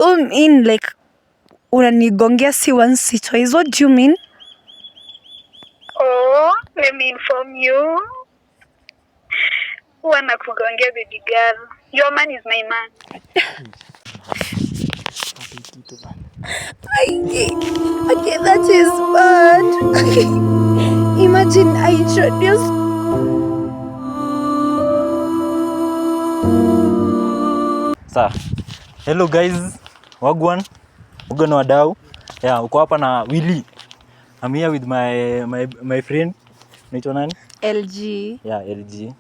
In like unanigongea si one si twice. What do you mean? Oh, let me inform you. Wana kugongea baby girl. Your man is my man. Okay, that is bad. Imagine I introduced. Sir. Hello guys. Wagwan wadau. Yeah, uko hapa na Willy. I'm here with my friend. Naitwa nani? LG. Yeah, LG.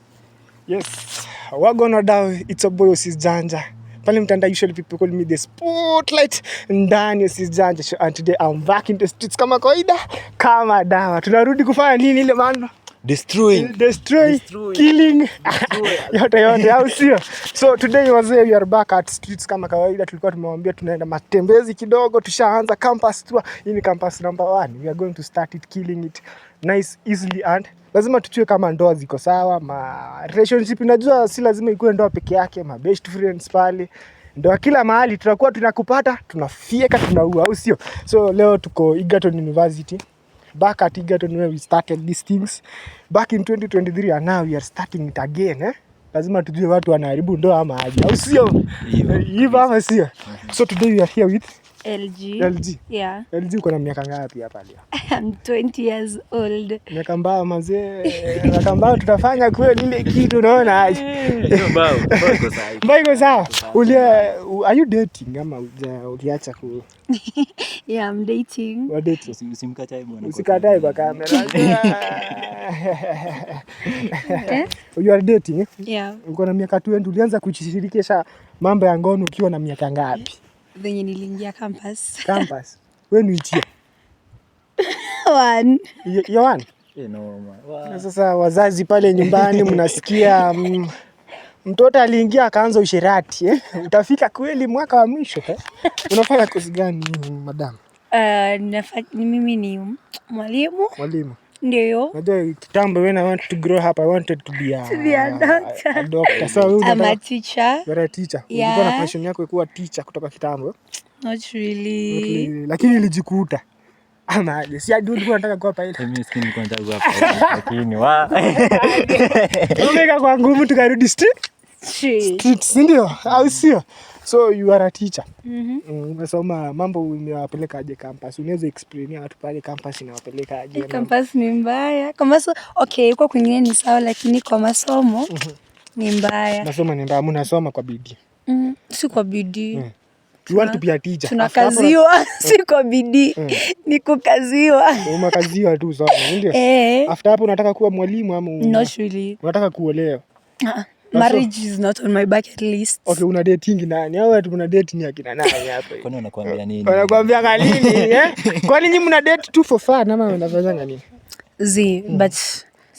Yes. Wagwan wadau, it's a boy Usijanja. Pale mtandao usually people call me the spotlight ndani Usijanja. And today I'm back in the streets kama kawaida, kama dawa. Tunarudi kufanya nini ile man? Destroy. Killing. Yote au sio? So today we are back at streets kama kawaida. Tulikuwa tumewambia tunaenda matembezi kidogo, tushaanza campus tour. Hii ni campus number 1. We are going to start it, killing it nice, easily, and lazima tuchue kama ndoa ziko sawa, relationship unajua si lazima ikuwe ndoa peke yake, best friends pale. Ndoa kila mahali tutakuwa tunakupata, tunafieka, tunaua, au sio? So leo tuko Egerton University. Back at Egerton where we started these things back in 2023, and now we are starting it again. Lazima tujue watu wanaharibu ndoa ama aje, au sio? Hivyo ama sio? So today we are here with LG. Yeah. LG uko na miaka ngapi hapa leo? I'm 20 years old. Miaka mbao mazee. Miaka mbao tutafanya kweli ile kitu unaona aje? Mbao iko sawa. Are you dating ama uliacha ku? Yeah, I'm dating. What dating? Usimkatae bwana. Usikatae kwa kamera. You are dating? Yeah. Uko na miaka 20, ulianza kujishirikisha mambo ya ngono ukiwa na miaka ngapi? Venye niliingia campus. Wewe ni itia? 1. You're 1? No man. Sasa wazazi pale nyumbani mnasikia mtoto aliingia akaanza usherati Utafika kweli mwaka wa mwisho Unafanya kozi gani madam? Mimi ni mwalimu. Ndio. Unajua kitambo when I wanted to grow up I wanted to be a doctor. So I'm a teacher. You're a teacher. Yeah. Ulikuwa na passion yako kuwa teacher kutoka kitambo? Not really. Lakini ilijikuta. Ama si hadi ulikuwa unataka kuwa pilot. Mimi skin nilikuwa nataka kuwa pilot lakini Omega kwa ngumu tukarudi streets ndio au sio? So you are a teacher. Umesoma mambo imewapeleka aje campus? Unaweza explain watu pale campus inawapeleka aje? Campus ni mbaya. Okay, huko kwingine ni sawa lakini kwa masomo ni mbaya. Masomo ni mbaya, mnasoma kwa bidii. Si kwa bidii. You want to be a teacher. Tunakaziwa, si kwa bidii. Ni kukaziwa. Umekaziwa tu sana, ndio? After hapo unataka kuwa mwalimu ama not really. Unataka kuolewa? Marriage is not on my bucket list. Okay, una dating nani? Au watu mna date ni akina nani hapa? Kwani unakuambia nini? Wanakuambia nini Kwani nyinyi mna date tu for fun ama unafanya nini? But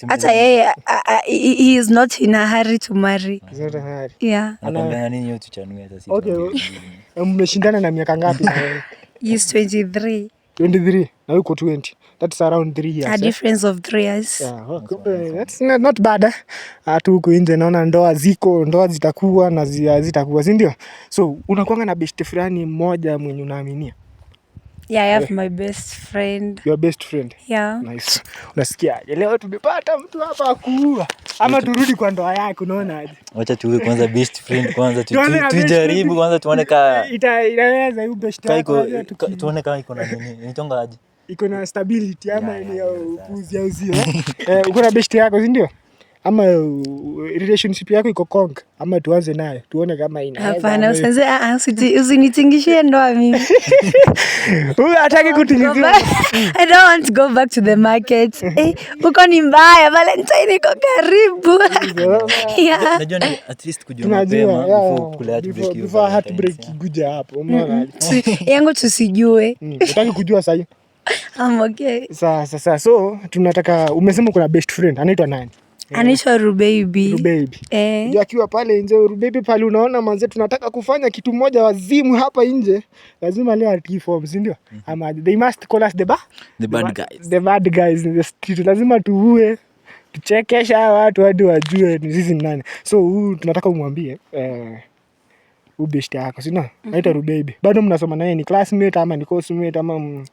hata yeye he is not in a hurry to marry. He's not in a hurry. Yeah. Anakuambia nini hiyo tuchanue hata sisi. Okay. Mmeshindana na miaka ngapi sasa? He is 23. 23 na uko 20. That's around 3 years. A difference of 3 years. Yeah, okay. That's not bad. Hata huko nje naona ndoa zitakuwa na zitakuwa, si ndio? So unakuanga na best friend mmoja mwenye unaaminia? Yeah, I have my best friend. Your best friend? Yeah. Nice. Unasikiaje? Leo tumepata mtu hapa akuua. Ama turudi kwa ndoa yake, unaona aje? Acha tuwe kwanza best friend kwanza tujaribu kwanza tuone inaweza hiyo best friend. Tuone kama iko na nini. Nitonga aje? Iko na stability ama ni ya upuzi au sio? Uko na best yako, si ndio? Ama relationship yako iko kong ama tuanze nayo tuone kama inaweza. Hapana, usinitingishie ndoa mimi. Huyu hataki kutingishia. I don't want to go back to the market. Uko ni mbaya, Valentine iko karibu. Yeah. Najua ni at least kujua mapema before kule heartbreak hiyo. Before heartbreak kuja hapo. Umeona? Yangu tusijue. Nataka kujua sasa. I'm okay. Sasa so tunataka, umesema kuna best friend anaitwa nani? Anaitwa Rubaby. Ndio akiwa pale nje Rubaby pale, unaona manze tunataka kufanya kitu moja wazimu hapa nje. Lazima leo ati form, si ndio? Ama they must call us the bad guys. The bad guys in the street. Lazima tuue, tuchekesha watu hadi wajue ni sisi nani. So tunataka umwambie ubeshte yako, si no? Naitwa Rubaby. Bado mnasoma naye, ni classmate ama ni coursemate ama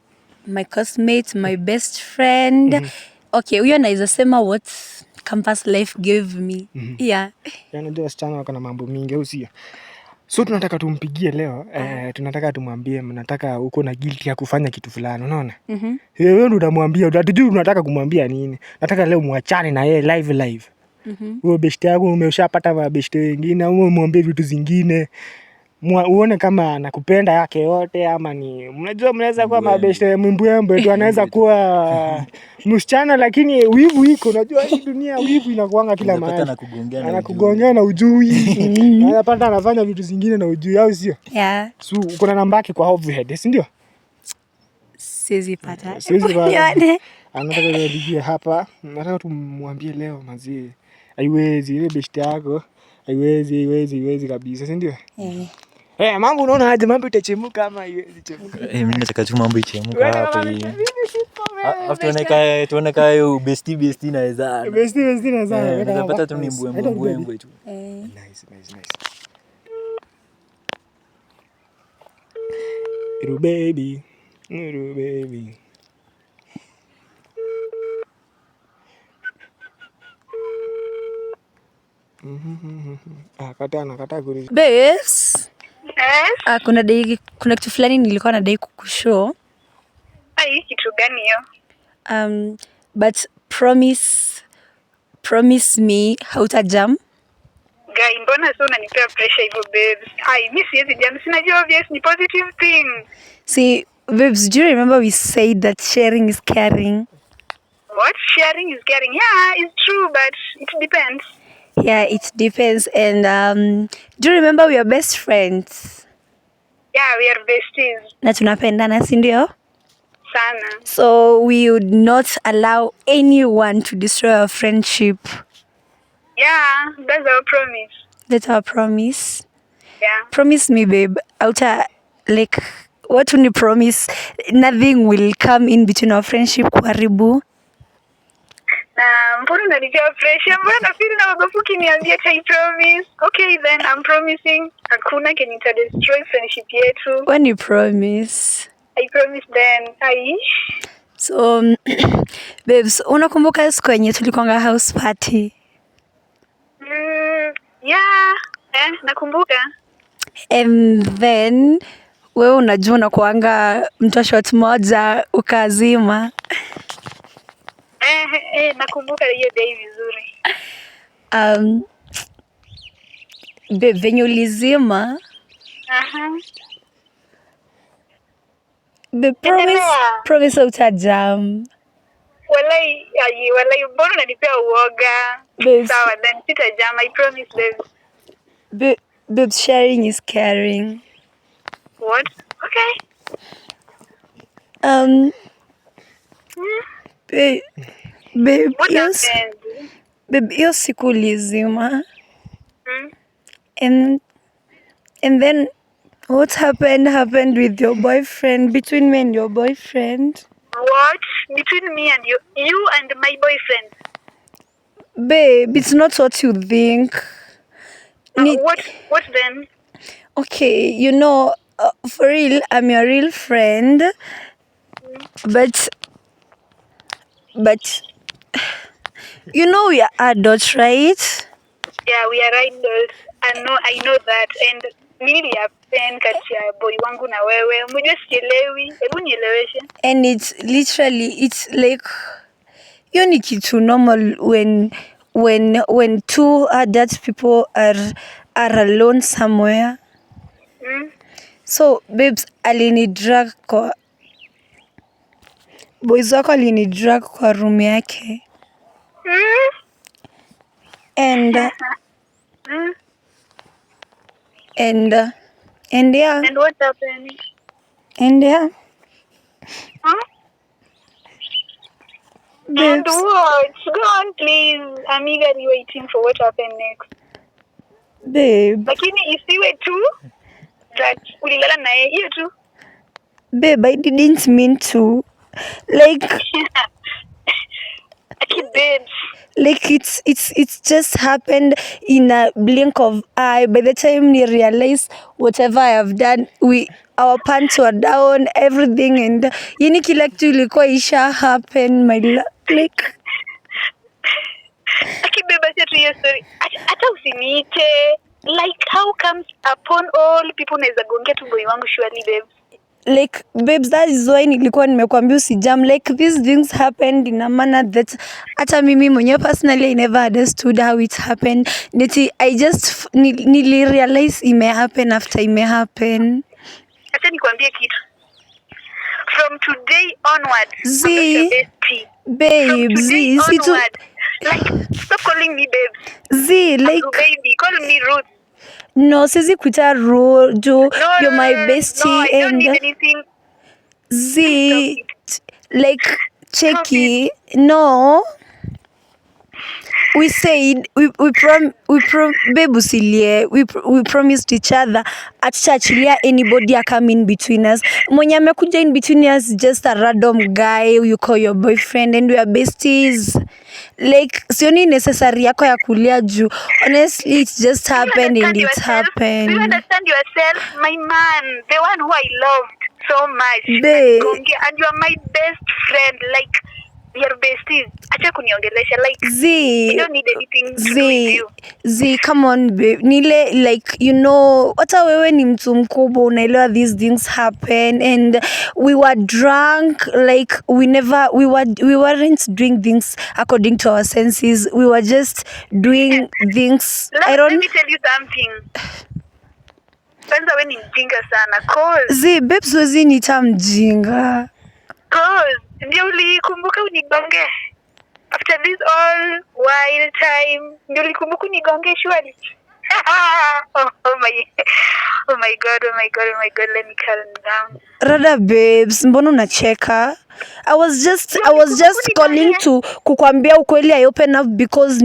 My classmate, my best friend. Okay, huyo naweza sema what campus life gave me. Yeah. Unajua wasichana wako na mambo mingi, au sio? So tunataka tumpigie leo, tunataka tumwambie mnataka uko na guilt ya kufanya kitu fulani, unaona? Wewe ndio unamwambia, utatujui unataka kumwambia nini. Nataka leo muachane na yeye live. Wewe beshte yako umeshapata mabeshte wengine au umwambie vitu zingine. Uone kama anakupenda yake yote ama ni mnajua mnaweza kuwa mabeshte mbwembwe tu, anaweza kuwa msichana lakini wivu iko. Unajua hii dunia wivu inakuanga kila mahali. Anakugongea na ujui. Anapata anafanya vitu zingine na ujui, au sio? Yeah. So uko na namba yake kwa overhead, si ndio? Siwezi pata. Anataka kupigia hapa. Nataka tumwambie leo mazi. Haiwezi ile beshte yako. Haiwezi kabisa, si ndio? Mambo unaona aje, mambo itachemuka ama haiwezi chemuka? Mimi nataka tu mambo ichemuka hapa hii. Tuone kama bestie naweza. Bestie naweza. Natapata tu ni mbwembwe tu. Nice. Rubaby. Kata guri. Babes. Yes. Kuna kitu fulani nilikuwa nadai kukushow. Ai, kitu gani hiyo? But promise me hautajam. Guy, mbona sio unanipea pressure hivyo babes? Ai, mimi siwezi jam, sinajua obvious ni positive thing. See, babes, do you remember we said that sharing is caring? What? Sharing is caring. Yeah, it's true, but it depends. Yeah, it depends. And do you remember we are best friends? Yeah, we are besties. Na tunapendana, si ndio? Sana. So we would not allow anyone to destroy our friendship. Yeah, that's our promise. That's our promise. Yeah. Promise me, babe. What will you promise? Nothing will come in between our friendship, kuharibu. Mbona unanijia pressure? Mbona nafikiri na wagofu kiniambia I promise. Okay, then I'm promising. Hakuna kenita destroy friendship yetu. When you promise? I promise then. So, babes, unakumbuka siku yenye tulikuanga house party? Yeah. Nakumbuka. And then wewe unajua unakuanga mtu wa shot moja ukazima. Nakumbuka hiyo day vizuri. Babe, venye ulizima. Babe, promise utajam. Walai, mbona unanipea uoga? Sawa, then sitajam, I promise babe. Babe, sharing is caring. What? Okay. Babe, what happened? Babe, hiyo siku ulizima. And then what happened with your boyfriend, between me and your boyfriend? What? Between me and you and my boyfriend? Babe, it's not what you think. What then? Okay, you know, for real, I'm your real friend. But you know we are adults, right? Yeah, we are adults. I know that. And mimi happen kati ya boy wangu na wewe. Mmoja sielewi. Hebu nieleweshe. And it's like you ni kitu normal when two adult people are alone somewhere. So babes, boys wako alinidrag kwa room yake. And yeah. And what happened? And yeah. And what? Go on, please. I'm eagerly waiting for what happened next. Babe. Lakini isiwe tu that ulilala na yeye, hiyo tu. Babe, I didn't mean to. Like, babes. like it's just happened in a blink of eye. By the time we realize whatever I have done, our pants were down, everything, and yani kila kitu ilikuwa isha happen like Akibeba tu hiyo story. Hata usiniite. Like how comes upon all people naweza gongea tu boy wangu surely babes. Like babes, that is why nilikuwa nimekwambia usijam. Like these things happened in a manner that hata mimi mwenyewe personally I never understood how it happened. I just nilirealize ime happen after ime happen. Acha nikwambie kitu. From today onward, babe, like stop calling me babes. Like baby, call me Ruth. No, sizi kuita Ruth. You're my bestie. No, I don't need anything. Like Cheki. No. We said we promised each other atutachilia anybody a come in between us. Mwenye amekuja in between us just a random guy you call your boyfriend and we are besties. Like sioni necessary yako ya kulia juu. Honestly, it just happened and it happened. You understand yourself, my man, the one who I loved so much. Babe. And you are my best friend, like your besties. Acha kuniongelesha like I don't need anything to do with you. Come on babe. Nile like you know hata wewe ni mtu mkubwa unaelewa these things happen and we were drunk like we weren't doing things according to our senses. We were just doing things. Let me tell you something. Kwanza wewe ni mjinga sana. Cause babe siwezi nita mjinga. Cause ndio ulikumbuka unigonge after this all wild time, ndio ulikumbuka unigonge surely. oh my god, let me calm down. Rada babes, mbona unacheka? I was just calling to kukwambia ukweli. I open up because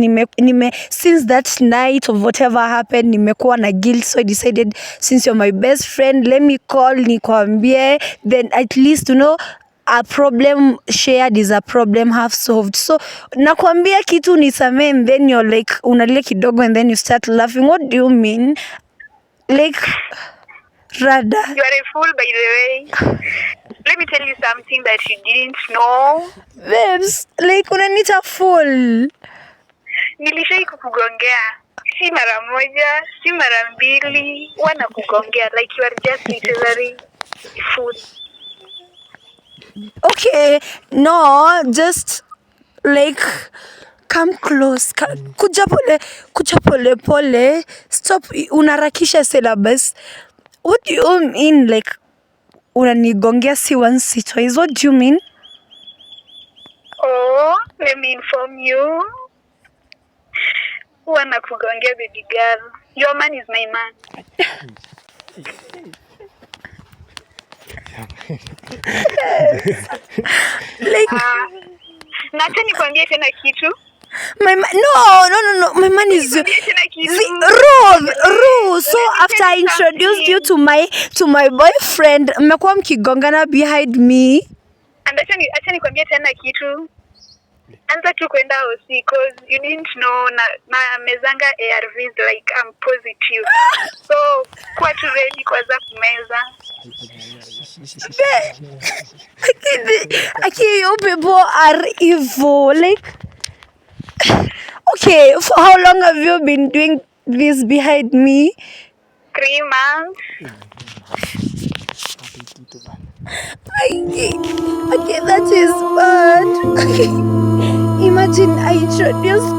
since that night of whatever happened nimekuwa na guilt, so I decided since you're my best friend let me call nikwambie, then at least you know a problem shared is a problem half solved. So nakwambia kitu nisamee and then you're like unalia kidogo and then you start laughing. What do you mean? Like Rada, you are a fool by the way. Let me tell you something that you didn't know. Babes, like unanita fool. Nilishai kukugongea. Si mara moja, si mara mbili. Wana kugongea like you are just literally a fool. Okay, no, just like come close. Kuja pole. Stop unarakisha syllabus. What do you mean like unanigongea si once si twice? What do you mean? Oh, let me inform you. Wana kugongea baby girl. Your man is my man. Like na acha nikwambie tena kitu. My man, no. My man is Ruth. So after I introduced you to my boyfriend, mmekuwa mkigongana behind me. And acha nikwambie tena kitu. Anza tu kwenda hosi because you didn't know na mezanga ARVs like I'm positive. So kwa tu ready kwanza kumeza. You people are evil. Like, okay, for how long have you been doing this behind me? 3 months. Okay, that is bad. Imagine I introduced